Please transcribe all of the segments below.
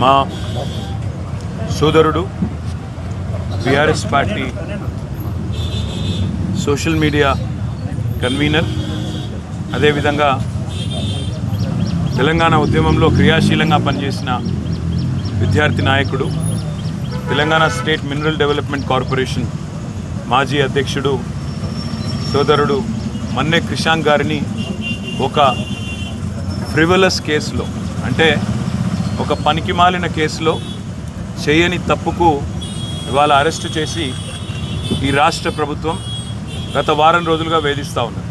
మా సోదరుడు BRS party social media convener, అదేవిధంగా తెలంగాణ ఉద్యమంలో క్రియాశీలంగా పనిచేసిన విద్యార్థి నాయకుడు, Telangana state mineral development corporation మాజీ అధ్యక్షుడు సోదరుడు మన్నె క్రిషాంక్ గారిని ఒక ఫ్రివలస్ కేసులో, అంటే ఒక పనికిమాలిన కేసులో చేయని తప్పుకు ఇవాళ అరెస్టు చేసి ఈ రాష్ట్ర ప్రభుత్వం గత వారం రోజులుగా వేధిస్తూ ఉన్నారు.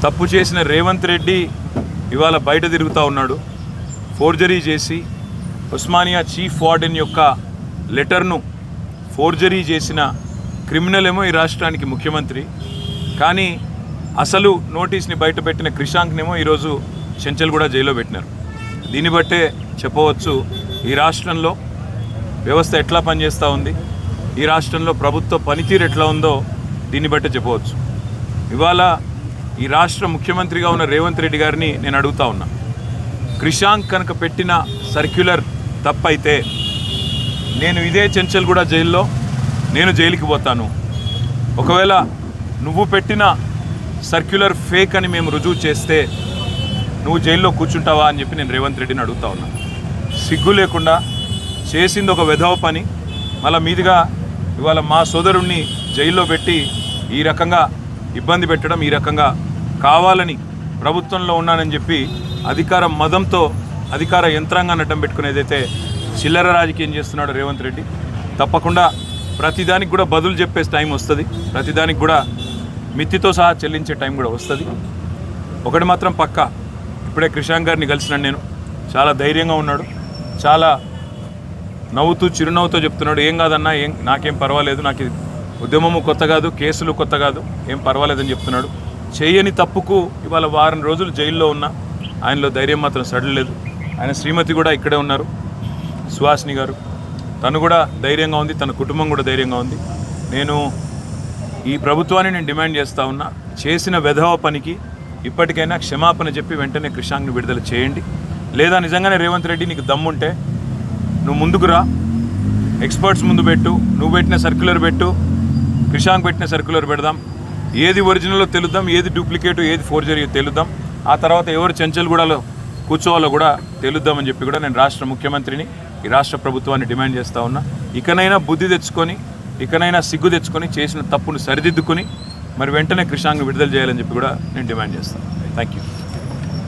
తప్పు చేసిన రేవంత్ రెడ్డి ఇవాళ బయట తిరుగుతూ ఉన్నాడు. ఫోర్జరీ చేసి ఉస్మానియా చీఫ్ వార్డెన్ యొక్క లెటర్ను ఫోర్జరీ చేసిన క్రిమినల్ ఏమో ఈ రాష్ట్రానికి ముఖ్యమంత్రి, కానీ అసలు నోటీస్ని బయటపెట్టిన క్రిషాంక్నేమో ఈరోజు చెంచల్గూడ జైల్లో పెట్టినారు. దీన్ని బట్టే చెప్పవచ్చు ఈ రాష్ట్రంలో వ్యవస్థ ఎట్లా పనిచేస్తూ ఉంది, ఈ రాష్ట్రంలో ప్రభుత్వ పనితీరు ఎట్లా ఉందో దీన్ని బట్టే చెప్పవచ్చు. ఇవాళ ఈ రాష్ట్ర ముఖ్యమంత్రిగా ఉన్న రేవంత్ రెడ్డి గారిని నేను అడుగుతా ఉన్నా, క్రిషాంక్ కనుక పెట్టిన సర్క్యులర్ తప్పైతే నేను ఇదే చెంచల్గూడ జైల్లో నేను జైలుకి పోతాను. ఒకవేళ నువ్వు పెట్టిన సర్క్యులర్ ఫేక్ అని మేము రుజువు చేస్తే నువ్వు జైల్లో కూర్చుంటావా అని చెప్పి నేను రేవంత్ రెడ్డిని అడుగుతా ఉన్నా. సిగ్గు లేకుండా చేసింది ఒక వెధవ పని, మళ్ళీ మీదిగా ఇవాళ మా సోదరుణ్ణి జైల్లో పెట్టి ఈ రకంగా ఇబ్బంది పెట్టడం, ఈ రకంగా కావాలని ప్రభుత్వంలో ఉన్నానని చెప్పి అధికార మదంతో అధికార యంత్రాంగాన్ని అడ్డం పెట్టుకునేదైతే చిల్లర రాజకీయం చేస్తున్నాడు రేవంత్ రెడ్డి. తప్పకుండా ప్రతిదానికి కూడా బదులు చెప్పే టైం వస్తుంది, ప్రతిదానికి కూడా మిత్తితో సహా చెల్లించే టైం కూడా వస్తుంది. ఒకటి మాత్రం పక్కా, ఇప్పుడే క్రిషాంక్ గారిని కలిసినాను నేను. చాలా ధైర్యంగా ఉన్నాడు, చాలా నవ్వుతూ చిరునవ్వుతో చెప్తున్నాడు, ఏం కాదన్నా, నాకేం పర్వాలేదు, నాకు ఉద్యమము కొత్త కాదు, కేసులు కొత్త కాదు, ఏం పర్వాలేదని చెప్తున్నాడు. చేయని తప్పుకు ఇవాళ వారం రోజులు జైల్లో ఉన్న ఆయనలో ధైర్యం మాత్రం సడలేదు. ఆయన శ్రీమతి కూడా ఇక్కడే ఉన్నారు, సుహాసిని గారు, తను కూడా ధైర్యంగా ఉంది, తన కుటుంబం కూడా ధైర్యంగా ఉంది. నేను ఈ ప్రభుత్వాన్ని నేను డిమాండ్ చేస్తూ ఉన్నా, చేసిన వెధవ పనికి ఇప్పటికైనా క్షమాపణ చెప్పి వెంటనే క్రిషాంక్ని విడుదల చేయండి. లేదా నిజంగానే రేవంత్ రెడ్డి నీకు దమ్ముంటే నువ్వు ముందుకు రా, ఎక్స్పర్ట్స్ ముందు పెట్టు, నువ్వు పెట్టిన సర్క్యులర్ పెట్టు, క్రిషాంక్ పెట్టిన సర్క్యులర్ పెడదాం, ఏది ఒరిజినల్లో తెలుద్దాం, ఏది డూప్లికేటు, ఏది ఫోర్జరీ తెలుద్దాం. ఆ తర్వాత ఎవరు చెంచల్గూడలో కూర్చోవాలో కూడా తెలుద్దామని చెప్పి కూడా నేను రాష్ట్ర ముఖ్యమంత్రిని, ఈ రాష్ట్ర ప్రభుత్వాన్ని డిమాండ్ చేస్తూ ఉన్నా. ఇకనైనా బుద్ధి తెచ్చుకొని, ఇకనైనా సిగ్గు తెచ్చుకొని, చేసిన తప్పును సరిదిద్దుకొని మరి వెంటనే క్రిషాంక్ని విడుదల చేయాలని చెప్పి కూడా నేను డిమాండ్ చేస్తాను. Thank you.